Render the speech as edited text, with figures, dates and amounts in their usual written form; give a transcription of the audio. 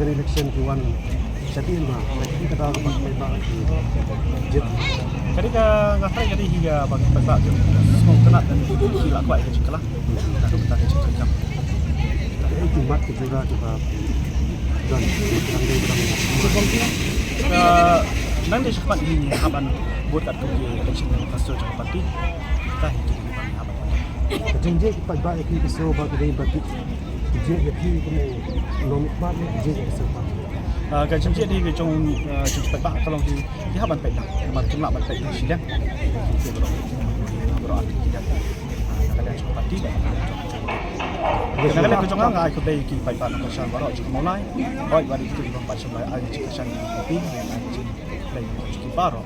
American election Q1 Jadi mah, jadi kata apa may bakit jet. Ketika ngapain jadi hingga bagi pembak tu, semua kena dan hilang kuat itu cikalah. Kalau kita cek jam. Jadi timat juga coba dan nanti cepat ini haban buat kat kerja election infrastructure parti kita hidup di bawah haban. Jadi pembak itu bisa bagi dari bagi jet jadi kamu nomik mana jet bisa. Cái chính trị đi về trong chính trị bạn kalau di haban pek dah, haban jumlah haban pek di sidang. Berarti tidak ada yang cukup parti. Kadang-kadang kejongan ngai ko dai ki pai pa na kasan baro ci mulai. Oi bari itu di pasal mai ai ci kasan di kopi, ai ci dai ci baro.